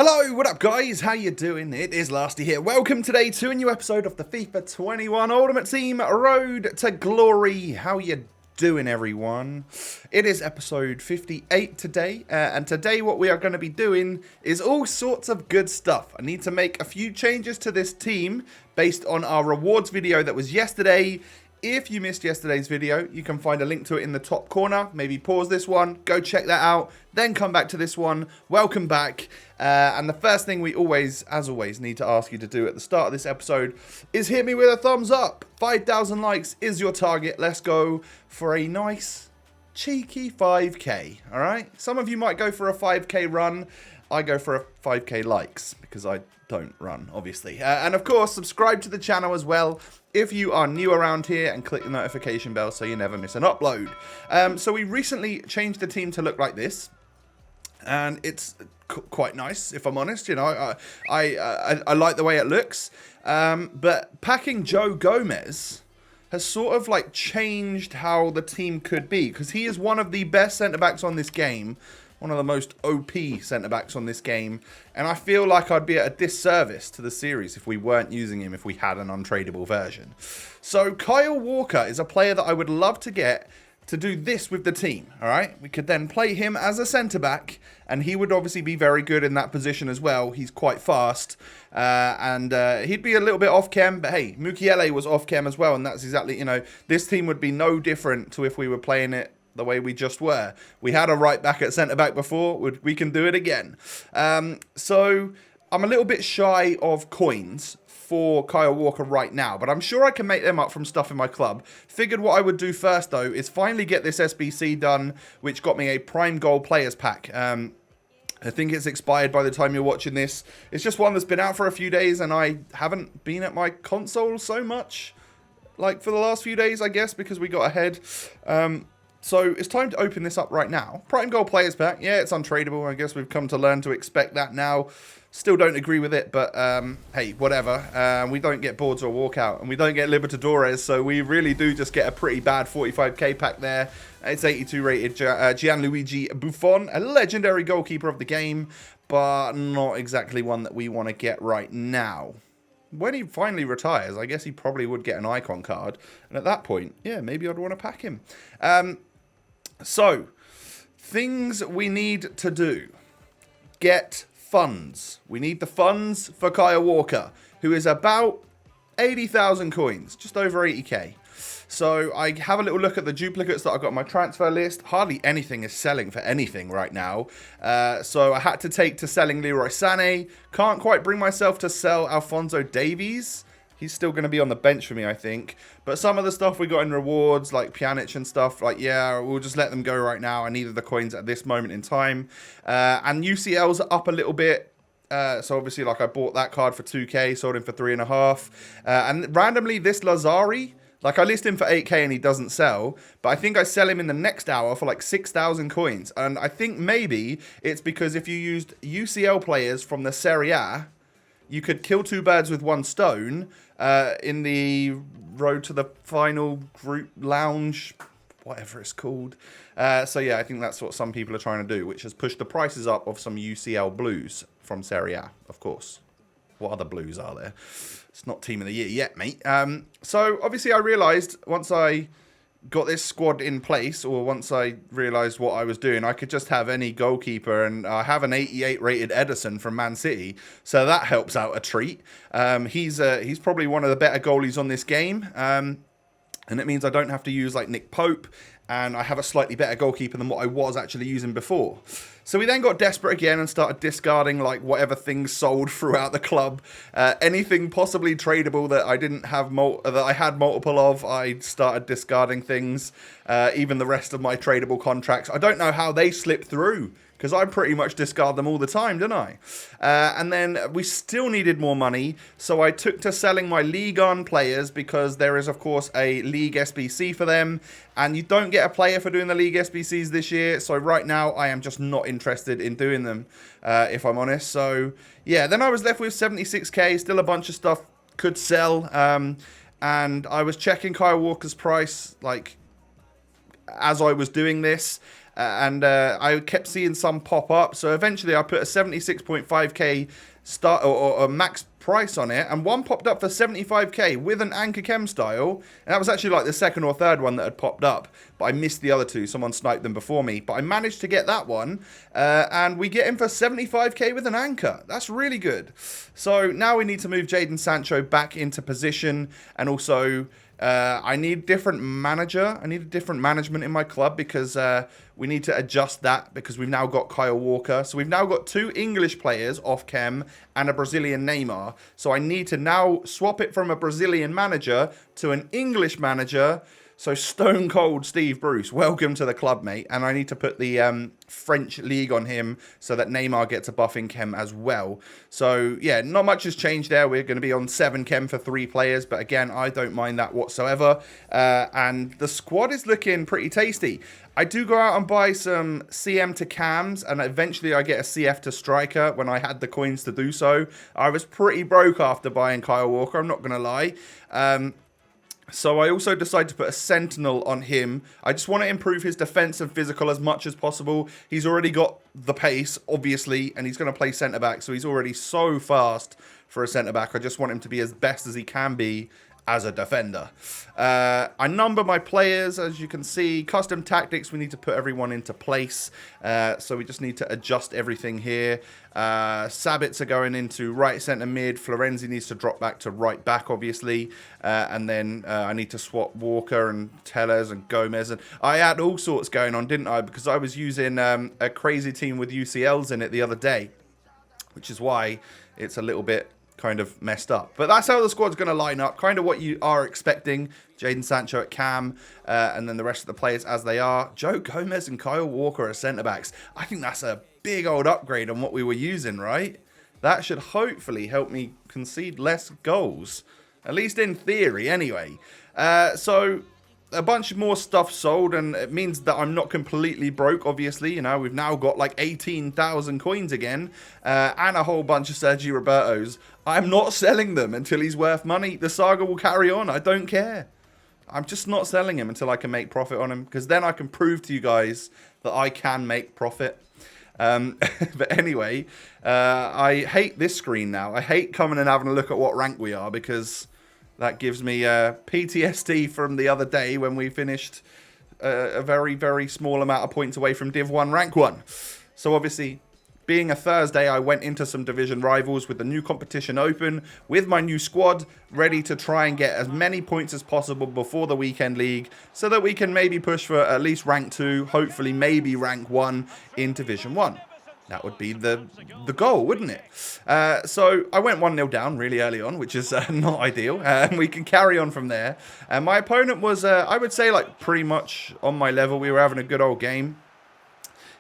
Hello, what up guys? How you doing? It is Lasty here. Welcome today to a new episode of the FIFA 21 Ultimate Team Road to Glory. How you doing everyone? It is episode 58 today, and today what we are going to be doing is all sorts of good stuff. I need to make a few changes to this team based on our rewards video that was yesterday. If you missed yesterday's video, you can find a link to it in the top corner. Maybe pause this one, go check that out, then come back to this one. Welcome back. And the first thing we always, as always, need to ask you to do at the start of this episode is hit me with a thumbs up. 5,000 likes is your target. Let's go for a nice, cheeky 5K, all right? Some of you might go for a 5K run. I go for a 5K likes because I don't run, obviously. And of course, subscribe to the channel as well if you are new around here, and click the notification bell so you never miss an upload. So we recently changed the team to look like this, and it's quite nice, if I'm honest. You know, I like the way it looks. But packing Joe Gomez has sort of like changed how the team could be, because he is one of the best centre-backs on this game. One of the most OP centre-backs on this game. And I feel like I'd be at a disservice to the series if we weren't using him, if we had an untradeable version. So Kyle Walker is a player that I would love to get to do this with the team, all right? We could then play him as a centre-back, and he would obviously be very good in that position as well. He's quite fast, and he'd be a little bit off-chem, but hey, Mukiele was off-chem as well, and that's exactly, you know, this team would be no different to if we were playing it the way we just were. We had a right back at centre back before. We can do it again. So I'm a little bit shy of coins for Kyle Walker right now, but I'm sure I can make them up from stuff in my club. Figured what I would do first though is finally get this SBC done, which got me a prime goal players pack. I think it's expired by the time you're watching this. It's just one that's been out for a few days, and I haven't been at my console so much like for the last few days, I guess, because we got ahead. So it's time to open this up right now. Prime Gold Players Pack. Yeah, it's untradeable. I guess we've come to learn to expect that now. Still don't agree with it, but hey, whatever. We don't get boards or walkout, and we don't get Libertadores, so we really do just get a pretty bad 45k pack there. It's 82 rated Gianluigi Buffon, a legendary goalkeeper of the game, but not exactly one that we want to get right now. When he finally retires, I guess he probably would get an icon card. And at that point, yeah, maybe I'd want to pack him. So, things we need to do. Get funds. We need the funds for Kyle Walker, who is about 80,000 coins, just over 80k. So I have a little look at the duplicates that I've got on my transfer list. Hardly anything is selling for anything right now. So I had to take to selling Leroy Sané. Can't quite bring myself to sell Alphonso Davies. He's still going to be on the bench for me, I think. But some of the stuff we got in rewards, like Pjanic and stuff, like, yeah, we'll just let them go right now. I needed the coins at this moment in time. And UCL's up a little bit. So obviously, like, I bought that card for 2k, sold him for 3.5. And randomly, this Lazari, like, I list him for 8k and he doesn't sell, but I think I sell him in the next hour for like 6,000 coins. And I think maybe it's because if you used UCL players from the Serie A, you could kill two birds with one stone in the road to the final group lounge, whatever it's called. So yeah, I think that's what some people are trying to do, which has pushed the prices up of some UCL blues from Serie A, of course. What other blues are there? It's not team of the year yet, mate. So obviously I realised once I got this squad in place, or once I realised what I was doing, I could just have any goalkeeper, and I have an 88 rated Edison from Man City, so that helps out a treat. He's probably one of the better goalies on this game, and it means I don't have to use like Nick Pope, and I have a slightly better goalkeeper than what I was actually using before. So we then got desperate again and started discarding like whatever things sold throughout the club. Anything possibly tradable that I didn't have that I had multiple of, I started discarding things. Even the rest of my tradable contracts. I don't know how they slipped through, because I pretty much discard them all the time, didn't I? And then we still needed more money, so I took to selling my League On players, because there is, of course, a League SBC for them, and you don't get a player for doing the League SBCs this year, so right now I am just not interested in doing them, if I'm honest. So, yeah, then I was left with 76k, still a bunch of stuff could sell, and I was checking Kyle Walker's price, like, as I was doing this. and I kept seeing some pop up. So eventually I put a 76.5k start or max price on it, and one popped up for 75k with an Anchor Chem style, and that was actually like the second or third one that had popped up, but I missed the other two. Someone sniped them before me, but I managed to get that one, and we get him for 75k with an anchor. That's really good. So now we need to move Jadon Sancho back into position, and also I need different manager. I need a different management in my club, because we need to adjust that, because we've now got Kyle Walker. So we've now got 2 English players off Chem and a Brazilian Neymar. So I need to now swap it from a Brazilian manager to an English manager. So Stone Cold Steve Bruce, welcome to the club, mate. And I need to put the French league on him so that Neymar gets a buff in Chem as well. So, yeah, not much has changed there. We're going to be on 7 Chem for 3 players. But again, I don't mind that whatsoever. And the squad is looking pretty tasty. I do go out and buy some CM to cams, and eventually I get a CF to striker when I had the coins to do so. I was pretty broke after buying Kyle Walker, I'm not going to lie. So I also decided to put a Sentinel on him. I just want to improve his defense and physical as much as possible. He's already got the pace, obviously, and he's going to play centre-back, so he's already so fast for a centre-back. I just want him to be as best as he can be as a defender. I number my players, as you can see. Custom tactics, we need to put everyone into place. So we just need to adjust everything here. Sabitzer are going into right centre mid. Florenzi needs to drop back to right back, obviously. And then I need to swap Walker and Tellez and Gomez. And I had all sorts going on, didn't I? Because I was using a crazy team with UCLs in it the other day, which is why it's a little bit kind of messed up. But that's how the squad's going to line up. Kind of what you are expecting. Jadon Sancho at cam, and then the rest of the players as they are. Joe Gomez and Kyle Walker are centre-backs. I think that's a big old upgrade on what we were using, right? That should hopefully help me concede less goals. At least in theory, anyway. So a bunch more stuff sold, and it means that I'm not completely broke, obviously. You know, we've now got like 18,000 coins again, and a whole bunch of Sergi Robertos. I'm not selling them until he's worth money. The saga will carry on. I don't care. I'm just not selling him until I can make profit on him, because then I can prove to you guys that I can make profit. But anyway, I hate this screen now. I hate coming and having a look at what rank we are, because that gives me PTSD from the other day when we finished a very, very small amount of points away from Div 1 Rank 1. So obviously, being a Thursday, I went into some division rivals with the new competition open, with my new squad, ready to try and get as many points as possible before the weekend league, so that we can maybe push for at least Rank 2, hopefully maybe Rank 1 in Division 1. That would be the goal, wouldn't it? So I went 1-0 down really early on, which is not ideal. We can carry on from there. And my opponent was, I would say, like pretty much on my level. We were having a good old game.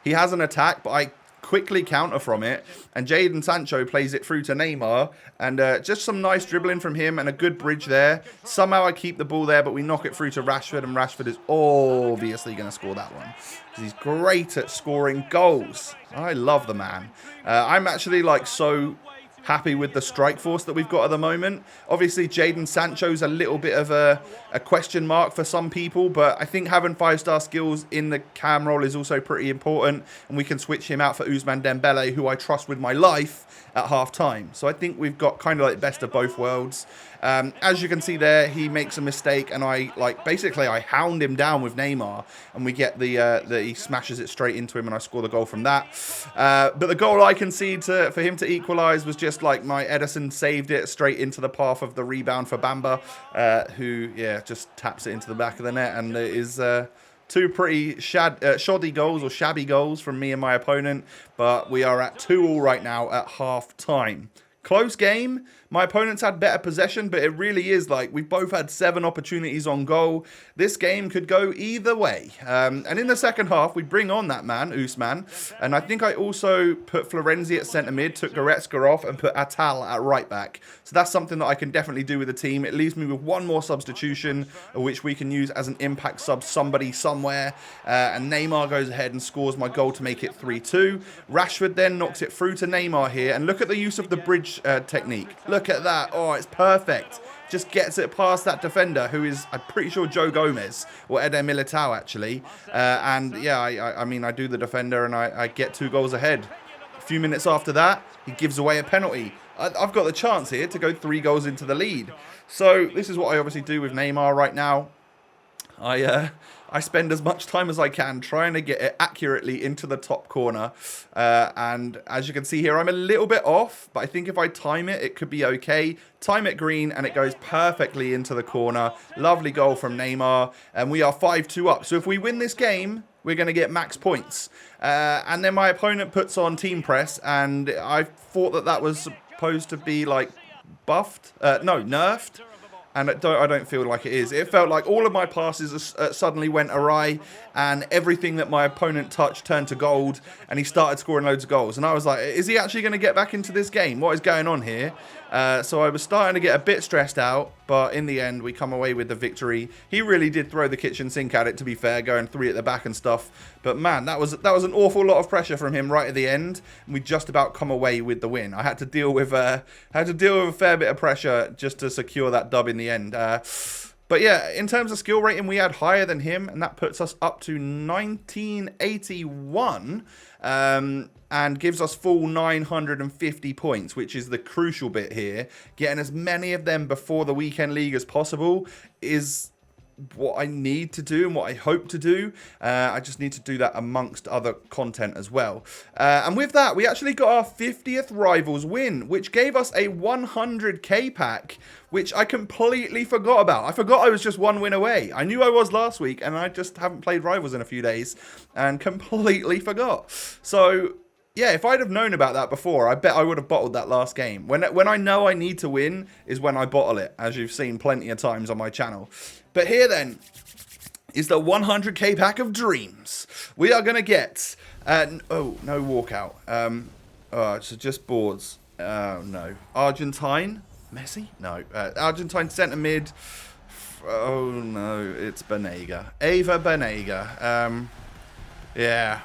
He has an attack, but I quickly counter from it, and Jadon Sancho plays it through to Neymar, and just some nice dribbling from him and a good bridge there. Somehow I keep the ball there, but we knock it through to Rashford, and Rashford is obviously going to score that one. He's great at scoring goals. I love the man. I'm actually like so happy with the strike force that we've got at the moment. Obviously, Jadon Sancho's a little bit of a question mark for some people, but I think having 5-star skills in the cam role is also pretty important, and we can switch him out for Ousmane Dembele, who I trust with my life, at half time. So I think we've got kind of like best of both worlds. As you can see there, he makes a mistake, and I basically hound him down with Neymar, and we get he smashes it straight into him, and I score the goal from that. But the goal I conceded for him to equalise was just like my Edison saved it straight into the path of the rebound for Bamba, who just taps it into the back of the net, and it is two pretty shoddy goals, or shabby goals, from me and my opponent. But we are at 2-2 right now at half time. Close game. My opponent's had better possession, but it really is like we've both had 7 opportunities on goal. This game could go either way. And in the second half, we bring on that man, Ousmane. And I think I also put Florenzi at centre mid, took Goretzka off, and put Atal at right back. So that's something that I can definitely do with the team. It leaves me with one more substitution, which we can use as an impact sub somebody somewhere. And Neymar goes ahead and scores my goal to make it 3-2. Rashford then knocks it through to Neymar here. And look at the use of the bridge bridge technique. Look at that. Oh, it's perfect. Just gets it past that defender, who is, I'm pretty sure, Joe Gomez, or Eder Militao, actually. And yeah, I mean, I do the defender, and I get 2 goals ahead. A few minutes after that, he gives away a penalty. I've got the chance here to go 3 goals into the lead. So this is what I obviously do with Neymar right now. I spend as much time as I can trying to get it accurately into the top corner. And as you can see here, I'm a little bit off, but I think if I time it, it could be okay. Time it green, and it goes perfectly into the corner. Lovely goal from Neymar, and we are 5-2 up. So if we win this game, we're going to get max points. And then my opponent puts on team press, and I thought that that was supposed to be, like, buffed. No, nerfed. And I don't feel like it is. It felt like all of my passes suddenly went awry, and everything that my opponent touched turned to gold, and he started scoring loads of goals. And I was like, is he actually going to get back into this game? What is going on here? So I was starting to get a bit stressed out, but in the end, we come away with the victory. He really did throw the kitchen sink at it, to be fair, going 3 at the back and stuff. But man, that was an awful lot of pressure from him right at the end, and we just about come away with the win. I had to deal with a fair bit of pressure just to secure that dub in the end. But yeah, in terms of skill rating, we had higher than him, and that puts us up to 1981, and gives us full 950 points, which is the crucial bit here. Getting as many of them before the weekend league as possible is what I need to do and what I hope to do. I just need to do that amongst other content as well. And with that, we actually got our 50th Rivals win, which gave us a 100k pack, which I completely forgot about. I forgot I was just 1 win away. I knew I was last week, and I just haven't played Rivals in a few days and completely forgot. So yeah, if I'd have known about that before, I bet I would have bottled that last game. When I know I need to win is when I bottle it, as you've seen plenty of times on my channel. But here then is the 100k pack of dreams. We are going to get... oh, no walkout. So just boards. Oh, no. Argentine? Messi? No. Argentine centre mid. Oh, no. It's Banega. Ava Banega. Yeah.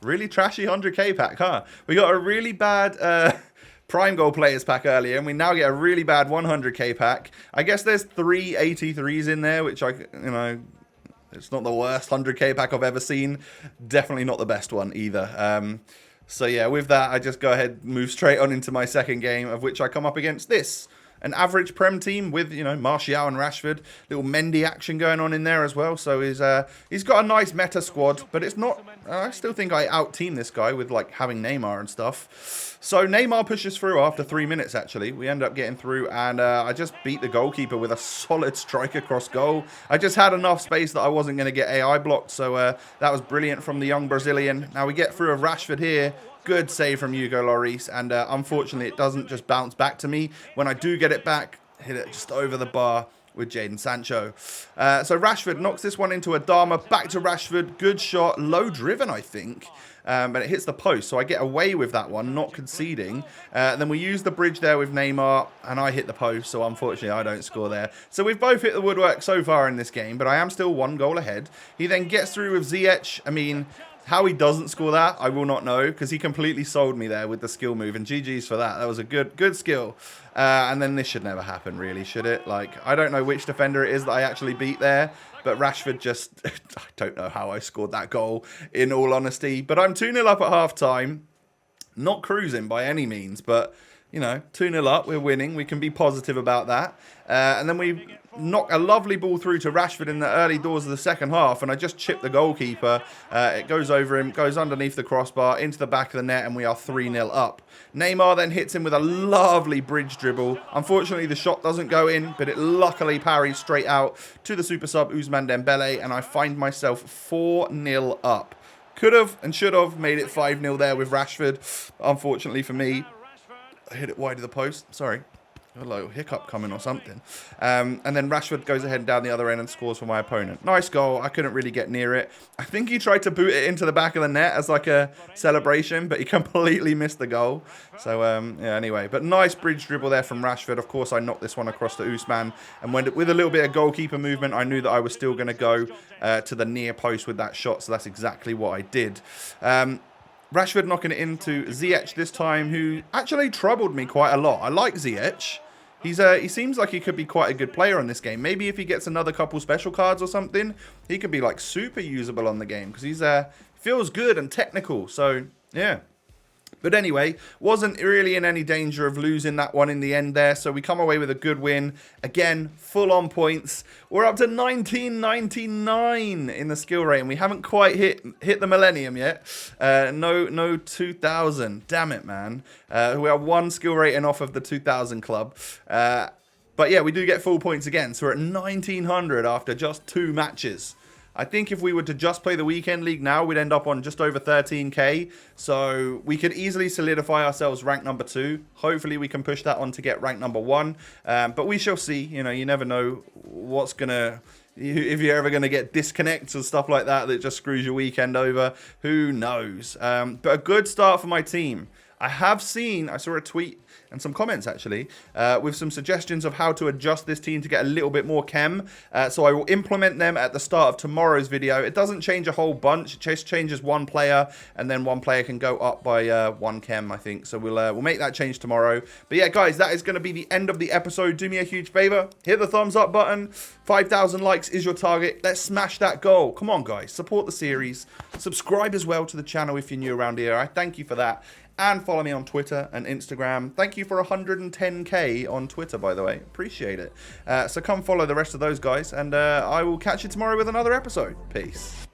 Really trashy 100k pack, huh? We got a really bad prime goal players pack earlier, and we now get a really bad 100k pack. I guess there's 3 83s in there, which it's not the worst 100k pack I've ever seen. Definitely not the best one either. So yeah, with that, I just go ahead and move straight on into my second game, of which I come up against this. An average Prem team with, Martial and Rashford. Little Mendy action going on in there as well. So he's got a nice meta squad, but it's not... I still think I out-team this guy with, like, having Neymar and stuff. So Neymar pushes through after 3 minutes, actually. We end up getting through, and I just beat the goalkeeper with a solid strike across goal. I just had enough space that I wasn't going to get AI blocked, so that was brilliant from the young Brazilian. Now we get through a Rashford here. Good save from Hugo Lloris, and unfortunately it doesn't just bounce back to me. When I do get it back, hit it just over the bar with Jadon Sancho. So Rashford knocks this one into Adama, back to Rashford, good shot, low driven I think, but it hits the post, so I get away with that one, not conceding. Then we use the bridge there with Neymar, and I hit the post, so unfortunately I don't score there. So we've both hit the woodwork so far in this game, but I am still 1 goal ahead. He then gets through with Ziyech. I mean... how he doesn't score that, I will not know, because he completely sold me there with the skill move, and GG's for that. That was a good skill. And then this should never happen, really, should it? Like, I don't know which defender it is that I actually beat there, but Rashford just... I don't know how I scored that goal, in all honesty. But I'm 2-0 up at half-time. Not cruising by any means, but... 2-0 up, we're winning. We can be positive about that. And then we knock a lovely ball through to Rashford in the early doors of the second half, and I just chip the goalkeeper. It goes over him, goes underneath the crossbar, into the back of the net, and we are 3-0 up. Neymar then hits him with a lovely bridge dribble. Unfortunately, the shot doesn't go in, but it luckily parries straight out to the super sub Ousmane Dembele, and I find myself 4-0 up. Could have and should have made it 5-0 there with Rashford. Unfortunately for me, I hit it wide of the post. Sorry. A little hiccup coming or something. And then Rashford goes ahead and down the other end and scores for my opponent. Nice goal. I couldn't really get near it. I think he tried to boot it into the back of the net as like a celebration, but he completely missed the goal. So, yeah, anyway. But nice bridge dribble there from Rashford. Of course, I knocked this one across to Ousmane. And with a little bit of goalkeeper movement, I knew that I was still going to go to the near post with that shot. So that's exactly what I did. Rashford knocking it into Ziyech this time, who actually troubled me quite a lot. I like Ziyech. He seems like he could be quite a good player on this game. Maybe if he gets another couple special cards or something, he could be like super usable on the game because he's feels good and technical. So yeah. But anyway, wasn't really in any danger of losing that one in the end there. So we come away with a good win. Again, full on points. We're up to 1999 in the skill rating. We haven't quite hit the millennium yet. No 2000. Damn it, man. We are one skill rating off of the 2000 club. But yeah, we do get full points again. So we're at 1900 after just 2 matches. I think if we were to just play the weekend league now, we'd end up on just over 13k. So we could easily solidify ourselves rank number 2. Hopefully we can push that on to get rank number 1. But we shall see. You know, you never know what's going to... If you're ever going to get disconnects or stuff like that that just screws your weekend over. Who knows? But a good start for my team. I saw a tweet and some comments actually with some suggestions of how to adjust this team to get a little bit more chem. So I will implement them at the start of tomorrow's video. It doesn't change a whole bunch. It just changes one player, and then one player can go up by 1 chem, I think. So we'll make that change tomorrow. But yeah, guys, that is going to be the end of the episode. Do me a huge favor. Hit the thumbs up button. 5,000 likes is your target. Let's smash that goal. Come on, guys. Support the series. Subscribe as well to the channel if you're new around here. I thank you for that. And follow me on Twitter and Instagram. Thank you for 110k on Twitter, by the way. Appreciate it. So come follow the rest of those guys. And I will catch you tomorrow with another episode. Peace.